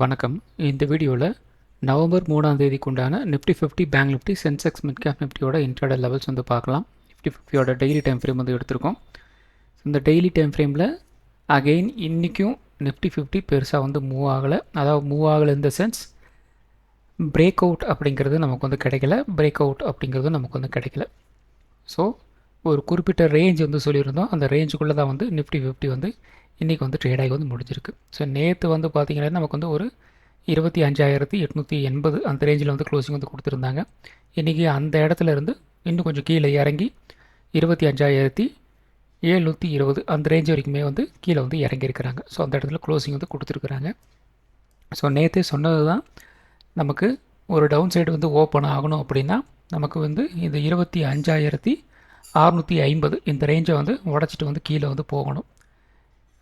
வணக்கம். இந்த வீடியோவில் நவம்பர் 3ஆம் தேதிக்கு உண்டான Nifty 50 Bank Nifty Sensex mid cap நிஃப்டியோட இன்ட்ராடே லெவல்ஸ் வந்து பார்க்கலாம். நிஃப்டி 50யோட டெய்லி டைம் ஃப்ரேம் வந்து எடுத்திருக்கோம். இந்த டெய்லி டைம் ஃப்ரேமில் அகெயின் இன்றைக்கும் நிஃப்டி 50 பெருசாக வந்து மூவ் ஆகலை. அதாவது மூவ் ஆகலை இந்த சென்ஸ் பிரேக் அவுட் அப்படிங்கிறது நமக்கு வந்து கிடைக்கல, பிரேக் அவுட் அப்படிங்கிறது நமக்கு வந்து கிடைக்கல. ஸோ ஒரு குறிப்பிட்ட ரேஞ்ச் வந்து சொல்லியிருந்தோம். அந்த ரேஞ்சுக்குள்ளே தான் வந்து நிஃப்டி 50 வந்து இன்றைக்கி வந்து ட்ரேடாகி வந்து முடிஞ்சிருக்கு. ஸோ நேற்று வந்து பார்த்திங்கன்னா நமக்கு வந்து ஒரு 25,880 அந்த ரேஞ்சில் வந்து க்ளோசிங் வந்து கொடுத்துருந்தாங்க. இன்றைக்கி அந்த இடத்துல இருந்து இன்னும் கொஞ்சம் கீழே இறங்கி 25,720 அந்த ரேஞ்ச் வரைக்குமே வந்து கீழே வந்து இறங்கியிருக்கிறாங்க. ஸோ அந்த இடத்துல க்ளோசிங் வந்து கொடுத்துருக்குறாங்க. ஸோ நேற்றே சொன்னது தான், நமக்கு ஒரு டவுன் சைடு வந்து ஓப்பன் ஆகணும் அப்படின்னா நமக்கு வந்து இந்த 25,650 இந்த ரேஞ்சை வந்து உடச்சிட்டு வந்து கீழே வந்து போகணும்.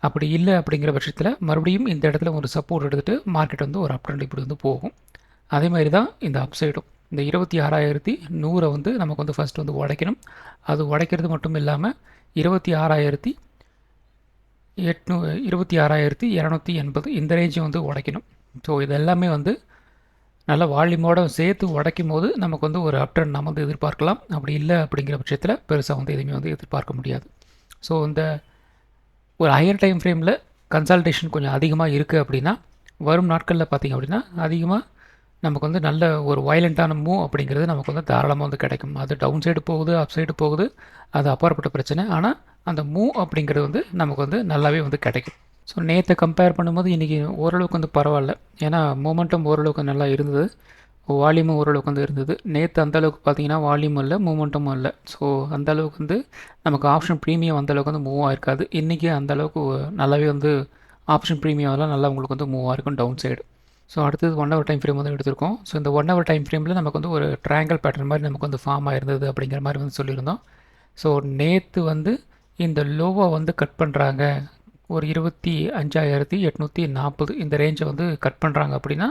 அப்படி இல்லை அப்படிங்கிற பட்சத்தில் மறுபடியும் இந்த இடத்துல ஒரு சப்போர்ட் எடுத்துகிட்டு மார்க்கெட் வந்து ஒரு அப் ட்ரெண்ட் இப்படி வந்து போகும். அதே மாதிரி தான் இந்த அப்சைடும் இந்த 26,100 வந்து நமக்கு வந்து ஃபஸ்ட் வந்து உடைக்கணும். அது உடைக்கிறது மட்டும் இல்லாமல் 26,280 இந்த ரேஞ்சை வந்து உடைக்கணும். ஸோ இதெல்லாமே வந்து நல்ல வால்யூமோட சேர்த்து உடைக்கும் போது நமக்கு வந்து ஒரு அப் ட்ரெண்ட் நம்ம வந்து எதிர்பார்க்கலாம். அப்படி இல்லை அப்படிங்கிற பட்சத்தில் பெருசாக வந்து எதுவுமே வந்து எதிர்பார்க்க முடியாது. ஸோ இந்த ஒரு ஹையர் டைம் ஃப்ரேமில் கன்சால்டேஷன் கொஞ்சம் அதிகமாக இருக்குது அப்படின்னா வரும் நாட்களில் பார்த்திங்க அப்படின்னா அதிகமாக நமக்கு வந்து நல்ல ஒரு வயலண்ட்டான மூவ் அப்படிங்கிறது நமக்கு வந்து தாராளமாக வந்து கிடைக்கும். அது டவுன் சைடு போகுது, அப் சைடு போகுது, அது அப்பாற்பட்ட பிரச்சனை. ஆனால் அந்த மூவ் அப்படிங்கிறது வந்து நமக்கு வந்து நல்லாவே வந்து கிடைக்கும். ஸோ நேற்றை கம்பேர் பண்ணும்போது இன்றைக்கி ஓரளவுக்கு வந்து பரவாயில்ல. ஏன்னா மொமெண்டம் ஓரளவுக்கு நல்லா இருந்தது, வால்யூமும் ஓரளவுக்கு வந்து இருந்தது. நேற்று அந்தளவுக்கு பார்த்திங்கன்னா வால்யூமும் இல்லை, மூமெண்ட்டமும் இல்லை. ஸோ அந்தளவுக்கு வந்து நமக்கு ஆப்ஷன் ப்ரீமியம் அந்தளவுக்கு வந்து மூவ் ஆகிருக்காது. இன்றைக்கி அந்தளவுக்கு நல்லாவே வந்து ஆப்ஷன் ப்ரீமியம்லாம் நல்லா உங்களுக்கு வந்து மூவ் ஆகிருக்கும் டவுன் சைடு. ஸோ அடுத்தது 1 ஹவர் டைம் ஃப்ரேம் வந்து எடுத்திருக்கோம். ஸோ இந்த 1 ஹவர் டைம் ஃப்ரேமில் நமக்கு வந்து ஒரு ட்ரையாங்கிள் பேட்டர்ன் மாதிரி நமக்கு வந்து ஃபார்ம் ஆயிருந்தது அப்படிங்கிற மாதிரி வந்து சொல்லியிருந்தோம். ஸோ நேற்று வந்து இந்த லோவை வந்து கட் பண்ணுறாங்க, ஒரு 25,840 இந்த ரேஞ்சை வந்து கட் பண்ணுறாங்க அப்படின்னா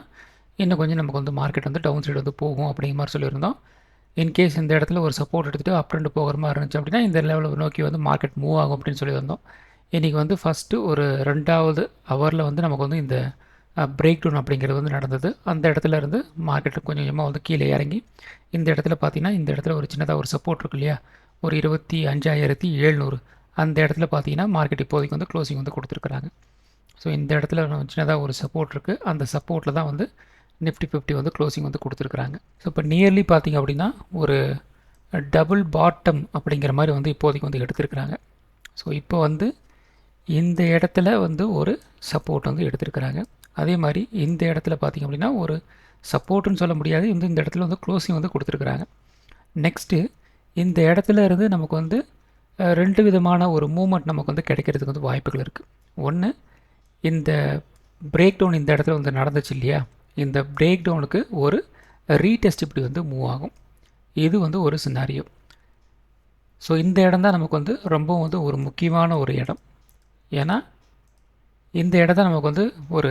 இன்னும் கொஞ்சம் நமக்கு வந்து மார்க்கெட் வந்து டவுன் சைடு வந்து போகும் அப்படிங்கிற மாதிரி சொல்லியிருந்தோம். இன்கேஸ் இந்த இடத்துல ஒரு சப்போர்ட் எடுத்துகிட்டு அப் ட்ரெண்ட் போகிற மாதிரி இருந்துச்சு அப்படின்னா இந்த லெவலில் நோக்கி வந்து மார்க்கெட் மூவ் ஆகும் அப்படின்னு சொல்லியிருந்தோம். இன்றைக்கி வந்து ஃபஸ்ட்டு ஒரு 2வது ஹவரில் வந்து நமக்கு வந்து இந்த பிரேக் டவுன் அப்படிங்கிறது வந்து நடந்தது. அந்த இடத்துல இருந்து மார்க்கெட்டு கொஞ்சம் கொஞ்சமாக வந்து கீழே இறங்கி இந்த இடத்துல பார்த்திங்கன்னா இந்த இடத்துல ஒரு சின்னதாக ஒரு சப்போர்ட் இருக்கு இல்லையா, ஒரு 25,700 அந்த இடத்துல பார்த்திங்கன்னா மார்க்கெட் இப்போதைக்கு வந்து க்ளோசிங் வந்து கொடுத்துருக்குறாங்க. ஸோ இந்த இடத்துல சின்னதாக ஒரு சப்போர்ட் இருக்குது. அந்த சப்போர்ட்டில் தான் வந்து நிஃப்டி 50 வந்து க்ளோசிங் வந்து கொடுத்துருக்குறாங்க. ஸோ இப்போ நியர்லி பார்த்திங்க அப்படின்னா ஒரு டபுள் பாட்டம் அப்படிங்கிற மாதிரி வந்து இப்போதைக்கு வந்து எடுத்துருக்குறாங்க. ஸோ இப்போ வந்து இந்த இடத்துல வந்து ஒரு சப்போர்ட் வந்து எடுத்துருக்குறாங்க. அதே மாதிரி இந்த இடத்துல பார்த்திங்க அப்படின்னா ஒரு சப்போர்ட்டுன்னு சொல்ல முடியாது, இந்த இடத்துல வந்து க்ளோசிங் வந்து கொடுத்துருக்குறாங்க. நெக்ஸ்ட்டு இந்த இடத்துல இருந்து நமக்கு வந்து 2 விதமான ஒரு மூமெண்ட் நமக்கு வந்து கிடைக்கிறதுக்கு வந்து வாய்ப்புகள் இருக்குது. ஒன்று, இந்த பிரேக் டவுன் இந்த இடத்துல வந்து நடந்துச்சு இல்லையா, இந்த பிரேக் டவுனுக்கு ஒரு ரீடெஸ்ட் இப்படி வந்து மூவ் ஆகும். இது வந்து ஒரு சினாரியோ. ஸோ இந்த இடம் தான் நமக்கு வந்து ரொம்பவும் வந்து ஒரு முக்கியமான ஒரு இடம். ஏன்னா இந்த இடம் தான் நமக்கு வந்து ஒரு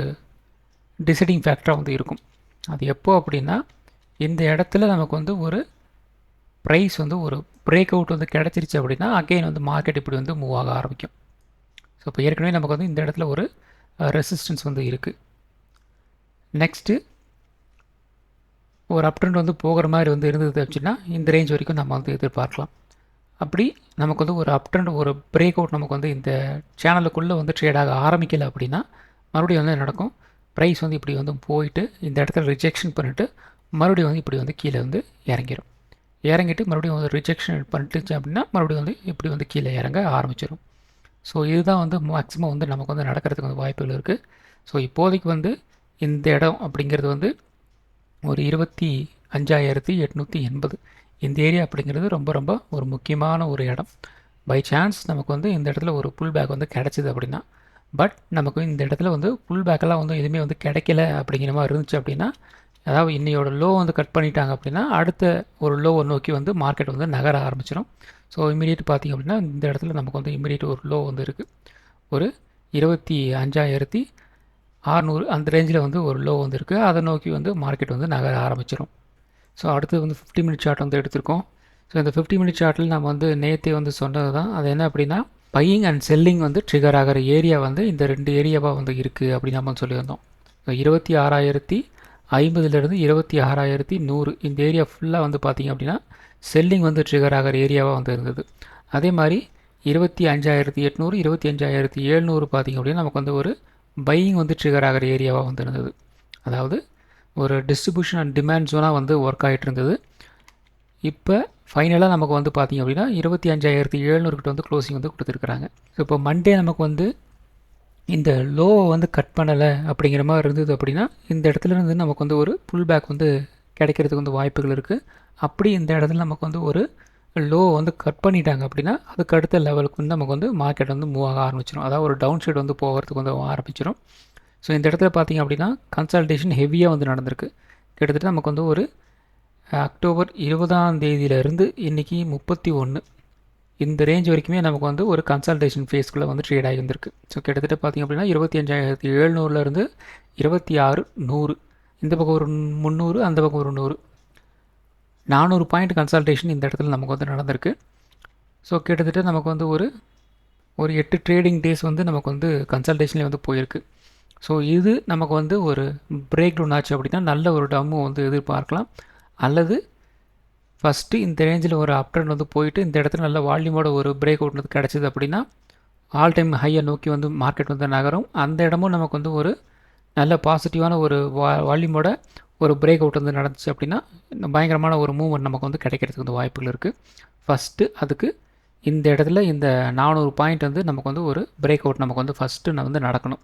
டிசைடிங் ஃபேக்டராக வந்து இருக்கும். அது எப்போ அப்படின்னா இந்த இடத்துல நமக்கு வந்து ஒரு ப்ரைஸ் வந்து ஒரு பிரேக் அவுட் வந்து கிடச்சிருச்சு அப்படின்னா அகெயின் வந்து மார்க்கெட் இப்படி வந்து மூவ் ஆக ஆரம்பிக்கும். ஸோ இப்போ ஏற்கனவே நமக்கு வந்து இந்த இடத்துல ஒரு ரெசிஸ்டன்ஸ் வந்து இருக்குது. நெக்ஸ்ட்டு ஒரு அப் ட்ரெண்ட் வந்து போகிற மாதிரி வந்து இருந்தது அப்படின்னா இந்த ரேஞ்ச் வரைக்கும் நம்ம வந்து எதிர்பார்க்கலாம். அப்படி நமக்கு வந்து ஒரு அப் ட்ரெண்ட் ஒரு பிரேக் அவுட் நமக்கு வந்து இந்த சேனலுக்குள்ளே வந்து ட்ரேடாக ஆரம்பிக்கலை அப்படின்னா மறுபடியும் வந்து நடக்கும், ப்ரைஸ் வந்து இப்படி வந்து போயிட்டு இந்த இடத்துல ரிஜெக்ஷன் பண்ணிவிட்டு மறுபடியும் வந்து இப்படி வந்து கீழே வந்து இறங்கிட்டு மறுபடியும் வந்து ரிஜெக்ஷன் பண்ணிட்டுச்சு அப்படின்னா மறுபடியும் வந்து இப்படி வந்து கீழே இறங்க ஆரம்பிச்சிடும். ஸோ இதுதான் வந்து மேக்ஸிமம் வந்து நமக்கு வந்து நடக்கிறதுக்கு வந்து வாய்ப்புகள் இருக்குது. ஸோ இப்போதைக்கு வந்து இந்த இடம் அப்படிங்கிறது வந்து ஒரு 25,880 இந்த ஏரியா அப்படிங்கிறது ரொம்ப ரொம்ப ஒரு முக்கியமான ஒரு இடம். பை சான்ஸ் நமக்கு வந்து இந்த இடத்துல ஒரு புல் பேக் வந்து கிடச்சிது அப்படின்னா, பட் நமக்கு இந்த இடத்துல வந்து புல் பேக்கெல்லாம் வந்து எதுவுமே வந்து கிடைக்கல அப்படிங்கிற மாதிரி இருந்துச்சு அப்படின்னா, அதாவது இன்னையோட லோ வந்து கட் பண்ணிட்டாங்க அப்படின்னா அடுத்த ஒரு லோவை நோக்கி வந்து மார்க்கெட் வந்து நகர ஆரம்பிச்சிடும். ஸோ இமீடியட் பார்த்திங்க அப்படின்னா இந்த இடத்துல நமக்கு வந்து இமீடியட் ஒரு லோ வந்து இருக்குது, ஒரு 25,600 அந்த ரேஞ்சில் வந்து ஒரு லோ வந்து இருக்குது. அதை நோக்கி வந்து மார்க்கெட் வந்து நகர ஆரம்பிச்சிடும். ஸோ அடுத்து வந்து 50 மினிட் சார்ட் வந்து எடுத்திருக்கோம். ஸோ இந்த 50 மினிட் சார்ட்டில் நம்ம வந்து நேற்றே வந்து சொன்னது தான். அது என்ன அப்படின்னா பையிங் அண்ட் செல்லிங் வந்து ட்ரிகர் ஆகிற ஏரியா வந்து இந்த 2 ஏரியாவாக வந்து இருக்குது அப்படின்னு நம்ம சொல்லியிருந்தோம். 26,050லேருந்து 26,100 இந்த ஏரியா ஃபுல்லாக வந்து பார்த்திங்க அப்படின்னா செல்லிங் வந்து ட்ரிகர் ஆகிற ஏரியாவாக வந்து இருந்தது. அதே மாதிரி 25,800 25,700 பார்த்திங்க அப்படின்னா நமக்கு வந்து ஒரு பையிங் வந்து ட்ரிகர் ஆகிற ஏரியாவாக வந்து இருந்தது. அதாவது ஒரு டிஸ்ட்ரிபியூஷன் அண்ட் டிமாண்ட் ஜோனாக வந்து ஒர்க் ஆகிட்டு இருந்தது. இப்போ ஃபைனலாக நமக்கு வந்து பார்த்திங்க அப்படின்னா 25,700 கிட்ட வந்து க்ளோசிங் வந்து கொடுத்துருக்குறாங்க. ஸோ இப்போ மண்டே நமக்கு வந்து இந்த லோவை வந்து கட் பண்ணலை அப்படிங்கிற மாதிரி இருந்தது அப்படின்னா இந்த இடத்துல இருந்து நமக்கு வந்து ஒரு புல் பேக் வந்து கிடைக்கிறதுக்கு வந்து வாய்ப்புகள் இருக்குது. அப்படி இந்த இடத்துல நமக்கு வந்து ஒரு லோ வந்து கட் பண்ணிட்டாங்க அப்படின்னா அதுக்கு அடுத்த லெவலுக்கு வந்து நமக்கு வந்து மார்க்கெட் வந்து மூவ் ஆக ஆரம்பிச்சிடும். அதாவது ஒரு டவுன் சைடு வந்து போகிறதுக்கு வந்து ஆரம்பிச்சிடும். ஸோ இந்த இடத்துல பார்த்திங்க அப்படின்னா கன்சல்டேஷன் ஹெவியாக வந்து நடந்திருக்கு. கிட்டத்தட்ட நமக்கு வந்து ஒரு அக்டோபர் 20ஆம் தேதியிலேருந்து இன்றைக்கி 31 இந்த ரேஞ்ச் வரைக்குமே நமக்கு வந்து ஒரு கன்சல்டேஷன் ஃபேஸ்க்குள்ளே வந்து ட்ரேட் ஆகி வந்திருக்கு. ஸோ கிட்டத்தட்ட பார்த்திங்க அப்படின்னா 25,700லேருந்து 26,100 இந்த பக்கம் ஒரு 300 அந்த பக்கம் ஒரு 100 400 பாயிண்ட் கன்சல்டேஷன் இந்த இடத்துல நமக்கு வந்து நடந்திருக்கு. ஸோ கிட்டத்தட்ட நமக்கு வந்து ஒரு 8 ட்ரேடிங் டேஸ் வந்து நமக்கு வந்து கன்சல்டேஷன்லேயே வந்து போயிருக்கு. ஸோ இது நமக்கு வந்து ஒரு பிரேக் டவுன் ஆச்சு அப்படின்னா நல்ல ஒரு டம்மு வந்து எதிர்பார்க்கலாம். அல்லது ஃபஸ்ட்டு இந்த ரேஞ்சில் ஒரு அப் ட்ரெண்ட் வந்து போயிட்டு இந்த இடத்துல நல்ல வால்யூமோட ஒரு பிரேக் அவுட் வந்து கிடச்சிது அப்படின்னா ஆல் டைம் ஹையை நோக்கி வந்து மார்க்கெட் வந்து நகரும். அந்த இடமும் நமக்கு வந்து ஒரு நல்ல பாசிட்டிவான ஒரு வால்யூமோட ஒரு பிரேக் அவுட் வந்து நடந்துச்சு அப்படின்னா பயங்கரமான ஒரு மூவ்மெண்ட் நமக்கு வந்து கிடைக்கிறதுக்கு வந்து வாய்ப்புகள் இருக்குது. ஃபஸ்ட்டு அதுக்கு இந்த இடத்துல இந்த 400 பாயிண்ட் வந்து நமக்கு வந்து ஒரு பிரேக் அவுட் நமக்கு வந்து ஃபஸ்ட்டு வந்து நடக்கணும்.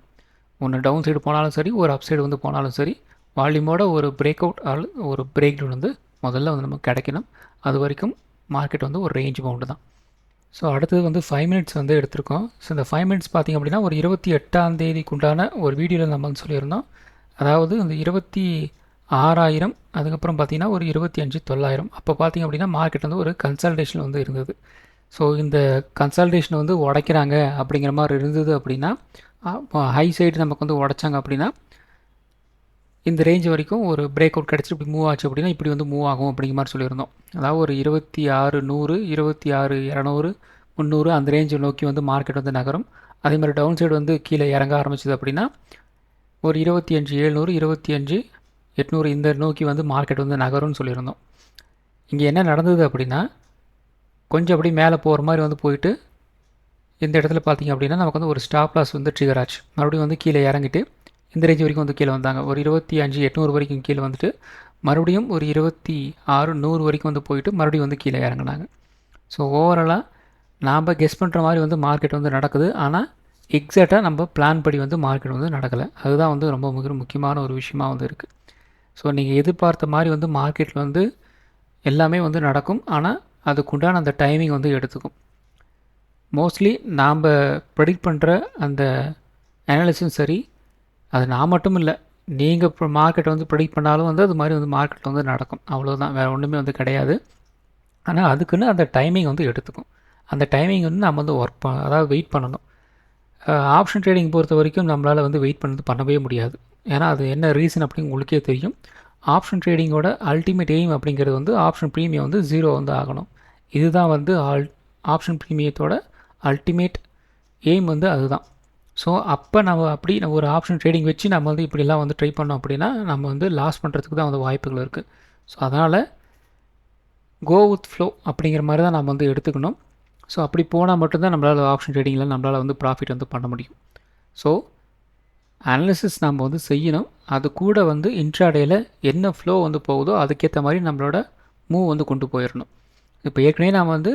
ஒன்று டவுன் சைடு போனாலும் சரி ஒரு அப் சைடு வந்து போனாலும் சரி வால்யூமோட ஒரு பிரேக் அவுட் ஆல் ஒரு பிரேக் டவுன் வந்து முதல்ல வந்து நமக்கு கிடைக்கணும். அது வரைக்கும் மார்க்கெட் வந்து ஒரு ரேஞ்ச் பவுண்டு தான். ஸோ அடுத்தது வந்து 5 மினிட்ஸ் வந்து எடுத்திருக்கோம். ஸோ இந்த 5 மினிட்ஸ் பார்த்திங்க அப்படின்னா ஒரு 28ஆம் தேதிக்குண்டான ஒரு வீடியோவில் நம்ம வந்து சொல்லியிருந்தோம். அதாவது இந்த 26,000 அதுக்கப்புறம் பார்த்திங்கன்னா ஒரு 25,900 அப்போ பார்த்திங்க அப்படின்னா மார்க்கெட் வந்து ஒரு கன்சல்டேஷன் வந்து இருந்தது. ஸோ இந்த கன்சல்டேஷன் வந்து உடைக்கிறாங்க அப்படிங்கிற மாதிரி இருந்தது அப்படின்னா ஹை சைடு நமக்கு வந்து உடைச்சாங்க அப்படின்னா இந்த ரேஞ்ச் வரைக்கும் ஒரு பிரேக் அவுட் கிடச்சிட்டு இப்படி மூவ் ஆச்சு அப்படின்னா இப்படி வந்து மூவ் ஆகும் அப்படிங்கிற மாதிரி சொல்லியிருந்தோம். அதாவது ஒரு 26,100 26,200 300 அந்த ரேஞ்சை நோக்கி வந்து மார்க்கெட் வந்து நகரும். அதே மாதிரி டவுன் சைடு வந்து கீழே இறங்க ஆரம்பிச்சது அப்படின்னா ஒரு 25,700 25,800 இந்த நோக்கி வந்து மார்க்கெட் வந்து நகரும்னு சொல்லியிருந்தோம். இங்கே என்ன நடந்தது அப்படின்னா கொஞ்சம் அப்படி மேலே போகிற மாதிரி வந்து போயிட்டு இந்த இடத்துல பார்த்திங்க அப்படின்னா நமக்கு வந்து ஒரு ஸ்டாப் லாஸ் வந்து ட்ரிகர் ஆச்சு. மறுபடியும் வந்து கீழே இறங்கிட்டு இந்த ரேஞ்ச் வரைக்கும் வந்து கீழே வந்தாங்க. ஒரு 25,800 வரைக்கும் கீழே வந்துட்டு மறுபடியும் ஒரு 26,100 வரைக்கும் வந்து போயிட்டு மறுபடியும் வந்து கீழே இறங்கினாங்க. ஸோ ஓவராலாக நாம் கெஸ் பண்ணுற மாதிரி வந்து மார்க்கெட் வந்து நடக்குது. ஆனால் எக்ஸாக்டாக நம்ம பிளான் படி வந்து மார்க்கெட் வந்து நடக்கலை. அதுதான் வந்து ரொம்ப முக்கியமான ஒரு விஷயமாக வந்து இருக்குது. ஸோ நீங்கள் எதிர்பார்த்த மாதிரி வந்து மார்க்கெட்டில் வந்து எல்லாமே வந்து நடக்கும். ஆனால் அதுக்குண்டான அந்த டைமிங் வந்து எடுத்துக்கும். மோஸ்ட்லி நாம் ப்ரெடிக்ட் பண்ணுற அந்த அனாலிசிஸும் சரி அது நான் மட்டும் இல்லை, நீங்கள் இப்போ மார்க்கெட்டை வந்து ப்ரெடிக்ட் பண்ணாலும் வந்து அது மாதிரி வந்து மார்க்கெட்டில் வந்து நடக்கும். அவ்வளோதான், வேறு ஒன்றுமே வந்து கிடையாது. ஆனால் அதுக்குன்னு அந்த டைமிங் வந்து எடுத்துக்கும். அந்த டைமிங் வந்து நம்ம வந்து அதாவது வெயிட் பண்ணணும். ஆப்ஷன் ட்ரேடிங் பொறுத்த வரைக்கும் நம்மளால் வந்து வெயிட் பண்ணவே முடியாது. ஏன்னா அது என்ன ரீசன் அப்படின்னு உங்களுக்கே தெரியும். ஆப்ஷன் ட்ரேடிங்கோட அல்டிமேட் எய்ம் அப்படிங்கிறது வந்து ஆப்ஷன் ப்ரீமியம் வந்து 0 வந்து ஆகணும். இதுதான் வந்து ஆப்ஷன் ப்ரீமியத்தோட அல்டிமேட் எய்ம் வந்து அதுதான். ஸோ அப்போ நம்ம அப்படி நம்ம ஒரு ஆப்ஷன் ட்ரேடிங் வச்சு நம்ம வந்து இப்படிலாம் வந்து ட்ரை பண்ணோம் அப்படின்னா நம்ம வந்து லாஸ் பண்ணுறதுக்கு தான் வந்து வாய்ப்புகள் இருக்குது. ஸோ அதனால் கோ வித் ஃப்ளோ அப்படிங்கிற மாதிரி தான் நம்ம வந்து எடுத்துக்கணும். ஸோ அப்படி போனால் மட்டும்தான் நம்மளால் ஆப்ஷன் ட்ரேடிங்கில் நம்மளால் வந்து ப்ராஃபிட் வந்து பண்ண முடியும். ஸோ அனாலிசிஸ் நம்ம வந்து செய்யணும். அது கூட வந்து இன்ட்ராடேயில் என்ன ஃப்ளோ வந்து போகுதோ அதுக்கேற்ற மாதிரி நம்மளோட மூவ் வந்து கொண்டு போயிடணும். இப்போ ஏற்கனவே நாம் வந்து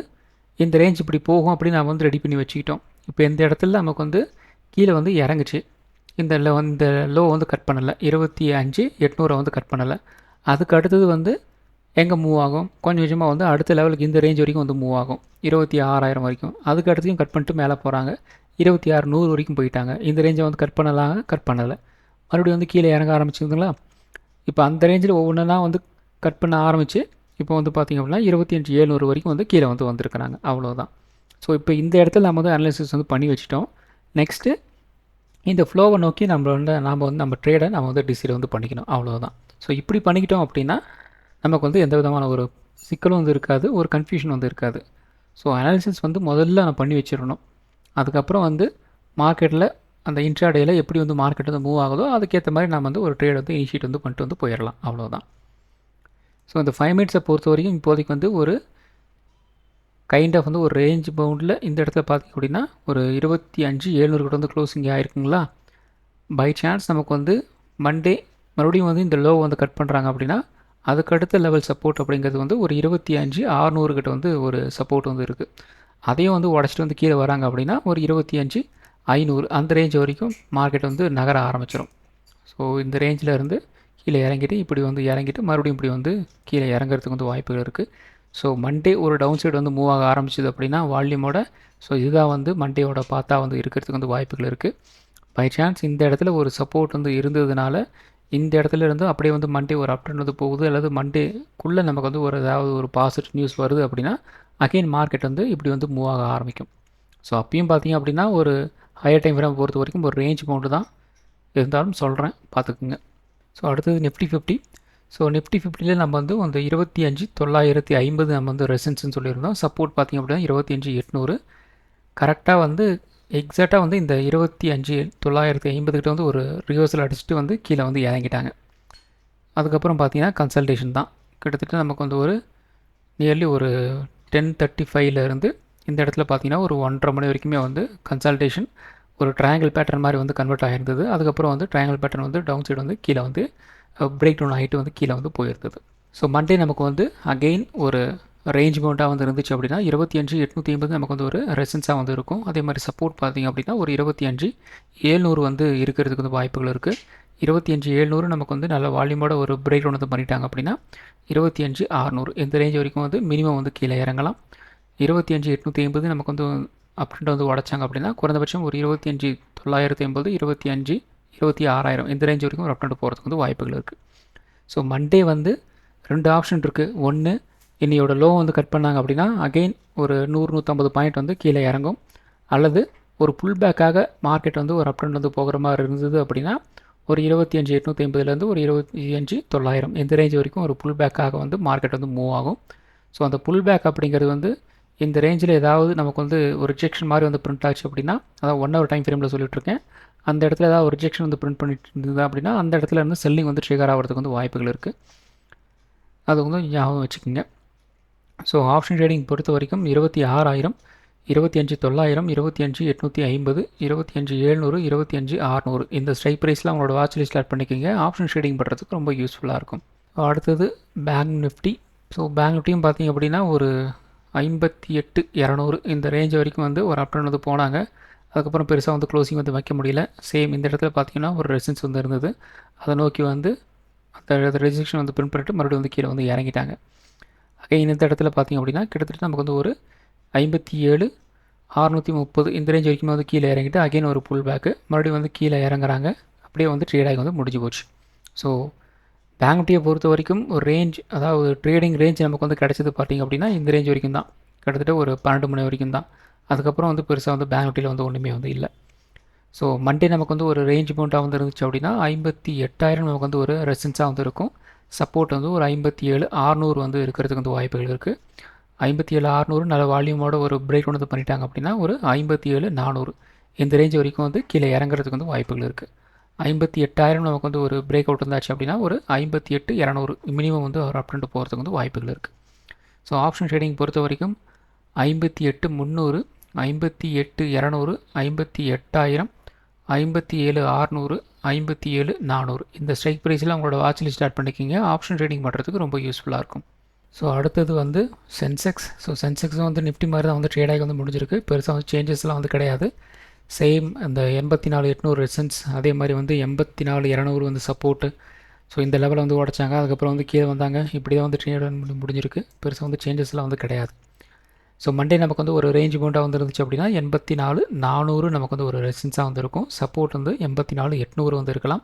இந்த ரேஞ்ச் இப்படி போகும் அப்படின்னு நம்ம வந்து ரெடி பண்ணி வச்சுக்கிட்டோம். இப்போ இந்த இடத்துல நமக்கு வந்து கீழே வந்து இறங்குச்சு. இந்த லோ வந்து கட் பண்ணலை. 25,800 வந்து கட் பண்ணலை. அதுக்கு அடுத்தது வந்து எங்கே மூவ் ஆகும், கொஞ்சம் கொஞ்சமாக வந்து அடுத்த லெவலுக்கு இந்த ரேஞ்ச் வரைக்கும் வந்து மூவ் ஆகும் 26,000 வரைக்கும். அதுக்கு அடுத்தையும் கட் பண்ணிட்டு மேலே போகிறாங்க. 26,100 வரைக்கும் போயிட்டாங்க. இந்த ரேஞ்சை வந்து கட் பண்ணலை. மறுபடியும் வந்து கீழே இறங்க ஆரம்பிச்சிருந்துங்களா. இப்போ அந்த ரேஞ்சில் ஒவ்வொன்றா வந்து கட் பண்ண ஆரம்பித்து இப்போ வந்து பார்த்திங்க அப்படின்னா 25,700 வரைக்கும் வந்து கீழே வந்து வந்திருக்கிறாங்க. அவ்வளோதான். ஸோ இப்போ இந்த இடத்துல நம்ம வந்து அனாலிசிஸ் வந்து பண்ணி வச்சுட்டோம். நெக்ஸ்ட்டு இந்த ஃப்ளோவை நோக்கி நம்ம ட்ரேடை நம்ம வந்து டிசைட் வந்து பண்ணிக்கணும். அவ்வளோதான். ஸோ இப்படி பண்ணிக்கிட்டோம் அப்படின்னா நமக்கு வந்து எந்த விதமான ஒரு சிக்கலும் வந்து இருக்காது, ஒரு கன்ஃபியூஷன் வந்து இருக்காது. ஸோ அனாலிசிஸ் வந்து முதல்ல நான் பண்ணி வச்சிடணும். அதுக்கப்புறம் வந்து மார்க்கெட்டில் அந்த இன்ட்ராடேயில் எப்படி வந்து மார்க்கெட் வந்து மூவ் ஆகுதோ அதுக்கேற்ற மாதிரி நம்ம வந்து ஒரு ட்ரேட் வந்து இனிஷியேட் வந்து பண்ணிட்டு வந்து போயிடலாம், அவ்வளோதான். ஸோ இந்த 5 மினிட்ஸை பொறுத்த வரைக்கும் இப்போதைக்கு வந்து ஒரு கைண்ட் ஆஃப் வந்து ஒரு ரேஞ்ச் பவுண்டில் இந்த இடத்துல பார்த்திங்க அப்படின்னா ஒரு 25,700 கிட்ட வந்து க்ளோசிங் ஆகிருக்குங்களா. பை சான்ஸ் நமக்கு வந்து மண்டே மறுபடியும் வந்து இந்த லோ வந்து கட் பண்ணுறாங்க அப்படின்னா அதுக்கு அடுத்த லெவல் சப்போர்ட் அப்படிங்கிறது வந்து ஒரு 25,600 கிட்ட வந்து ஒரு சப்போர்ட் வந்து இருக்குது. அதையும் வந்து உடச்சிட்டு வந்து கீழே வராங்க அப்படின்னா ஒரு 25,500 அந்த ரேஞ்ச் வரைக்கும் மார்க்கெட் வந்து நகர ஆரம்பிச்சிடும். ஸோ இந்த ரேஞ்சில் இருந்து கீழே இறங்கிட்டு இப்படி வந்து இறங்கிட்டு மறுபடியும் இப்படி வந்து கீழே இறங்குறதுக்கு வந்து வாய்ப்புகள் இருக்குது. ஸோ மண்டே ஒரு டவுன் சைடு வந்து மூவ் ஆக ஆரம்பிச்சிது அப்படின்னா வால்யூமோட, ஸோ இதுதான் வந்து மண்டேயோட பார்த்தா வந்து இருக்கிறதுக்கு வந்து வாய்ப்புகள் இருக்குது. பை சான்ஸ் இந்த இடத்துல ஒரு சப்போர்ட் வந்து இருந்ததுனால இந்த இடத்துல இருந்து அப்படியே வந்து மண்டே ஒரு அப் ட்ரெண்ட் வந்து போகுது, அல்லது மண்டேக்குள்ளே நமக்கு வந்து ஒரு ஏதாவது ஒரு பாசிட்டிவ் நியூஸ் வருது அப்படின்னா அகெயின் மார்க்கெட் வந்து இப்படி வந்து மூவ் ஆக ஆரம்பிக்கும். ஸோ அப்பயும் பார்த்தீங்க அப்படின்னா ஒரு ஹையர் டைம் ஃப்ரேம் பொறுத்த வரைக்கும் ஒரு ரேஞ்ச் பவுண்டு தான் இருந்தாலும் சொல்கிறேன், பார்த்துக்குங்க. ஸோ அடுத்தது நிஃப்டி 50. ஸோ நிஃப்டி 50ல் நம்ம வந்து அந்த 25,950 நம்ம வந்து ரெசன்ஸ்ன்னு சொல்லியிருந்தோம். சப்போர்ட் பார்த்திங்க அப்படின்னா 25,800 கரெக்டாக வந்து எக்ஸாக்டாக வந்து இந்த 25,950 கிட்ட வந்து ஒரு ரிவர்சல் அடிச்சுட்டு வந்து கீழே வந்து இறங்கிட்டாங்க. அதுக்கப்புறம் பார்த்தீங்கன்னா கன்சல்டேஷன் தான் கிட்டத்தட்ட நமக்கு வந்து ஒரு நியர்லி ஒரு 10:35 இருந்து இந்த இடத்துல பார்த்தீங்கன்னா ஒரு 1:30 மணி வரைக்குமே வந்து கன்சல்டேஷன் ஒரு ட்ரையாங்கிள் பேட்டர்ன் மாதிரி வந்து கன்வெர்ட் ஆகிருந்தது. அதுக்கப்புறம் வந்து ட்ரையாங்கிள் பேட்டர்ன் வந்து டவுன் சைடு வந்து கீழே வந்து பிரேக் டவுன் ஆகிட்டு வந்து கீழே வந்து போயிருந்தது. ஸோ மண்டே நமக்கு வந்து அகெயின் ஒரு ரேஞ்ச் பவுண்டாக வந்து இருந்துச்சு அப்படின்னா 25,850 நமக்கு வந்து ஒரு ரெசன்ஸாக வந்து இருக்கும். அதே மாதிரி சப்போர்ட் பார்த்திங்க அப்படின்னா ஒரு 25,700 வந்து இருக்கிறதுக்கு வந்து வாய்ப்புகள் இருக்குது. 25,700 நமக்கு வந்து நல்ல வால்யூமோட ஒரு பிரேக் டவுன் வந்து பண்ணிட்டாங்க அப்படின்னா 25,600 இந்த ரேஞ்ச் வரைக்கும் வந்து மினிமம் வந்து கீழே இறங்கலாம். 25,850 நமக்கு வந்து அப்படின்ட்டு வந்து உடச்சாங்க அப்படின்னா குறைந்தபட்சம் ஒரு 25,980 26,000 இந்த ரேஞ்ச் வரைக்கும் ஒரு அப்டெண்ட் போகிறதுக்கு வந்து வாய்ப்புகள் இருக்குது. ஸோ மண்டே வந்து 2 ஆப்ஷன் இருக்குது. ஒன்று, இன்னையோட லோ வந்து கட் பண்ணாங்க அப்படின்னா அகெயின் ஒரு 100-150 பாயிண்ட் வந்து கீழே இறங்கும், அல்லது ஒரு புல் பேக்காக மார்க்கெட் வந்து ஒரு அப்டெண்ட் வந்து போகிற மாதிரி இருந்தது அப்படின்னா ஒரு 25,850 ஒரு 25,900 இந்த ரேஞ்ச் வரைக்கும் ஒரு புல் பேக்காக வந்து மார்க்கெட் வந்து மூவ் ஆகும். ஸோ அந்த புல் பேக் அப்படிங்கிறது வந்து இந்த ரேஞ்சில் ஏதாவது நமக்கு வந்து ஒரு ரிஜெக்ஷன் மாதிரி வந்து பிரிண்ட் ஆச்சு அப்படின்னா, அதாவது 1 ஹவர் டைம் ஃப்ரேமில் சொல்லிட்டுருக்கேன், அந்த இடத்துல ஏதாவது ஒரு ரிஜெக்ஷன் வந்து பிரிண்ட் பண்ணிட்டு இருந்தது அப்படின்னா அந்த இடத்துல இருந்து செல்லிங் வந்து ட்ரிகர் ஆகிறதுக்கு வந்து வாய்ப்புகள் இருக்குது. அது வந்து ஞாபகம் வச்சுக்கோங்க. ஸோ ஆப்ஷன் ட்ரேடிங் பொறுத்த வரைக்கும் 26,000, 25,900, 25,850, 25,700, 25,600 இந்த ஸ்ட்ரைக் ப்ரைஸில் அவங்களோட வாட்ச் லிஸ்ட் ஆட் பண்ணிக்கோங்க. ஆப்ஷன் ட்ரேடிங் பண்ணுறதுக்கு ரொம்ப யூஸ்ஃபுல்லாக இருக்கும். அடுத்தது பேங்க் நிஃப்டி. ஸோ பேங்க் நிஃப்டியும் பார்த்திங்க அப்படின்னா ஒரு 58,200 இந்த ரேஞ்ச் வரைக்கும் வந்து ஒரு அப்டர்ன் வந்து போனாங்க. அதுக்கப்புறம் பெருசாக வந்து க்ளோசிங் வந்து வைக்க முடியல. சேம் இந்த இடத்துல பார்த்திங்கன்னா ஒரு ரெசிஸ்டன்ஸ் வந்து இருந்தது, அதை நோக்கி வந்து அந்த ரெசிஸ்டன்ஸ் வந்து பிரிண்ட் பண்ணிட்டு மறுபடியும் வந்து கீழே வந்து இறங்கிட்டாங்க. அகைன் இந்த இடத்துல பார்த்திங்க அப்படின்னா கிட்டத்தட்ட நமக்கு வந்து ஒரு 57,630 இந்த ரேஞ்ச் வரைக்கும் வந்து கீழே இறங்கிட்டு அகைன் ஒரு புல் பேக்கு மறுபடியும் வந்து கீழே இறங்குறாங்க. அப்படியே வந்து ட்ரேடாகி வந்து முடிஞ்சு போச்சு. ஸோ பேங்க் நிஃப்டியை பொறுத்த வரைக்கும் ஒரு ரேஞ்ச், அதாவது ட்ரேடிங் ரேஞ்ச் நமக்கு வந்து கிடச்சது பார்த்திங்க அப்படின்னா இந்த ரேஞ்ச் வரைக்கும் தான், கிட்டத்தட்ட ஒரு 12 மணி வரைக்கும் தான். அதுக்கப்புறம் வந்து பெருசாக வந்து பேங்க் நிஃப்டியில் வந்து ஒன்றுமே வந்து இல்லை. ஸோ மண்டே நமக்கு வந்து ஒரு ரேஞ்ச் பவுண்டாக வந்து இருந்துச்சு அப்படின்னா 58,000 நமக்கு வந்து ஒரு ரெசிஸ்டன்ஸாக வந்து இருக்கும். சப்போர்ட் வந்து ஒரு 57,600 வந்து இருக்கிறதுக்கு வந்து வாய்ப்புகள் இருக்குது. 57,600 நல்ல வால்யூமோட ஒரு பிரேக் வந்து பண்ணிட்டாங்க அப்படின்னா ஒரு 57,400 இந்த ரேஞ்ச் வரைக்கும் வந்து கீழே இறங்குறதுக்கு வந்து வாய்ப்புகள் இருக்குது. 58,000 நமக்கு வந்து ஒரு பிரேக் அவுட் இருந்தாச்சு அப்படின்னா ஒரு 58,200 மினிமம் வந்து ஒரு அப் ட்ரெண்ட் போகிறதுக்கு வந்து வாய்ப்புகள் இருக்குது. ஸோ ஆப்ஷன் ட்ரேடிங் பொறுத்த வரைக்கும் 58,300, 58,200, 58,000, 57,600, 57,400 இந்த ஸ்ட்ரைக் ப்ரைஸில் அவங்களோட வாட்ச் லிஸ்ட் ஸ்டார்ட் பண்ணிக்கிங்க. ஆப்ஷன் ட்ரேடிங் பண்ணுறதுக்கு ரொம்ப யூஸ்ஃபுல்லாக இருக்கும். ஸோ அடுத்தது வந்து சென்செக்ஸ். ஸோ சென்செக்ஸும் வந்து நிஃப்டி மாதிரி தான் வந்து ட்ரேடாகி வந்து முடிஞ்சிருக்கு. பெருசாக வந்து சேஞ்சஸ்லாம் வந்து கிடையாது. சேம் அந்த 84,800 ரெசன்ஸ், அதே மாதிரி வந்து 84,200 வந்து சப்போர்ட்டு. ஸோ இந்த லெவலில் வந்து உடச்சாங்க, அதுக்கப்புறம் வந்து கீழே வந்தாங்க. இப்படி தான் வந்து ட்ரேட் முடிஞ்சிருக்கு. பெருசாக வந்து சேஞ்சஸ்லாம் வந்து கிடையாது. ஸோ மண்டே நமக்கு வந்து ஒரு ரேஞ்ச் பவுண்டாக வந்து இருந்துச்சு அப்படின்னா 84,400 நமக்கு வந்து ஒரு ரெசிஸ்டன்ஸாக வந்து இருக்கும். சப்போர்ட் வந்து 84,800 வந்து இருக்கலாம்.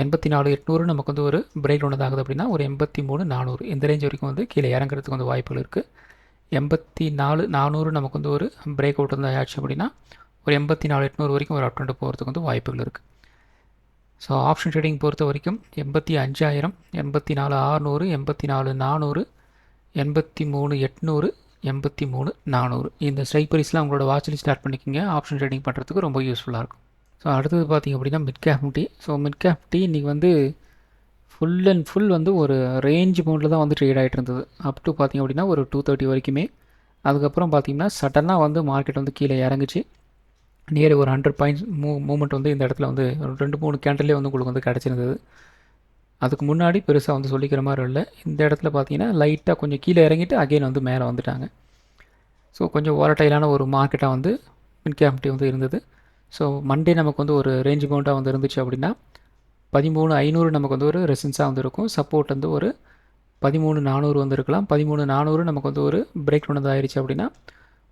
84,800 நமக்கு வந்து ஒரு பிரேக் டவுன் ஆகுது அப்படின்னா ஒரு 83,400 இந்த ரேஞ்ச் வரைக்கும் வந்து கீழே இறங்குறதுக்கு வந்து வாய்ப்புகள் இருக்குது. 84,400 நமக்கு வந்து ஒரு பிரேக் அவுட் வந்து ஆச்சு அப்படின்னா ஒரு 84,800 வரைக்கும் ஒரு அப்டெண்ட் போகிறதுக்கு வந்து வாய்ப்புகள் இருக்குது. ஸோ ஆப்ஷன் ட்ரேடிங் பொறுத்த வரைக்கும் 85,000, 84,600, 84,400, 83,800, 83,400 இந்த ஸ்ட்ரைக் ப்ரைஸில் அவங்களோட வாட்ச் லிஸ்ட் ஸ்டார்ட் பண்ணிக்கிங்க. ஆப்ஷன் ட்ரேடிங் பண்ணுறதுக்கு ரொம்ப யூஸ்ஃபுல்லாக இருக்கும். ஸோ அடுத்தது பார்த்திங்க அப்படின்னா mid cap Nifty. So mid cap Nifty இன்றைக்கி வந்து ஃபுல் அண்ட் ஃபுல் வந்து ஒரு ரேஞ்ச் மோடில் தான் வந்து ட்ரேட் ஆகிட்டு இருந்தது. அப் டு பார்த்திங்க அப்படின்னா ஒரு 230 வரைக்குமே. அதுக்கப்புறம் பார்த்திங்கன்னா சடனாக வந்து மார்க்கெட் வந்து கீழே இறங்குச்சு. நியர் ஒரு 100 பாயிண்ட்ஸ் மூவ்மெண்ட் வந்து இந்த இடத்துல வந்து 2-3 கேண்டல்லே வந்து உங்களுக்கு வந்து கிடச்சிருந்தது. அதுக்கு முன்னாடி பெருசாக வந்து சொல்லிக்கிற மாதிரி இல்லை. இந்த இடத்துல பார்த்தீங்கன்னா லைட்டாக கொஞ்சம் கீழே இறங்கிட்டு அகைன் வந்து மேலே வந்துட்டாங்க. ஸோ கொஞ்சம் வாலட்டைலான ஒரு மார்க்கெட்டாக வந்து மிட் கேப் நிஃப்டி வந்து இருந்தது. ஸோ மண்டே நமக்கு வந்து ஒரு ரேஞ்ச் பவுண்டாக வந்து இருந்துச்சு அப்படின்னா 13,500 நமக்கு வந்து ஒரு ரெசிஸ்டன்ஸாக வந்து இருக்கும். சப்போர்ட் வந்து ஒரு 13,400 வந்து இருக்கலாம். 13,400 நமக்கு வந்து ஒரு பிரேக் டவுன் வந்து ஆயிடுச்சு அப்படின்னா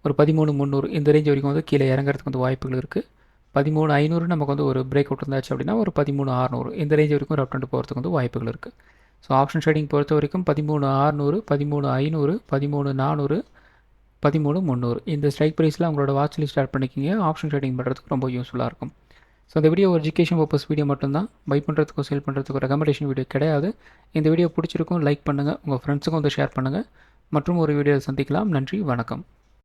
ஒரு 13,300 இந்த ரேஞ்ச் வரைக்கும் வந்து கீழே இறங்குறதுக்கு வந்து வாய்ப்புகள் இருக்குது. 13,500 நமக்கு வந்து ஒரு பிரேக் அவுட் இருந்தாச்சு அப்படின்னா ஒரு 13,600 இந்த ரேஞ்ச் வரைக்கும் ஒரு அப் ட்ரெண்ட் போகிறதுக்கு வந்து வாய்ப்புகள் இருக்குது. ஸோ ஆப்ஷன் ட்ரேடிங் பொறுத்த வரைக்கும் 13,600, 13,500, 13,400, 13,300 இந்த ஸ்ட்ரைக் ப்ரைஸில் உங்களோட வாட்ச் லிஸ்ட் ஆட் பண்ணிக்கிங்க. ஆப்ஷன் ட்ரேடிங் பண்ணுறதுக்கு ரொம்ப யூஸ்ஃபுல்லாக இருக்கும். ஸோ இந்த வீடியோ ஒரு எஜுகேஷன் பர்பஸ் வீடியோ மட்டும்தான். பை பண்ணுறதுக்கோ சேல் பண்ணுறதுக்கோ ரெக்கமெண்டேஷன் வீடியோ கிடையாது. இந்த வீடியோ பிடிச்சிருக்கும் லைக் பண்ணுங்கள், உங்கள் ஃப்ரெண்ட்ஸுக்கும் வந்து ஷேர் பண்ணுங்கள். மற்றும் ஒரு வீடியோ சந்திக்கலாம். நன்றி, வணக்கம்.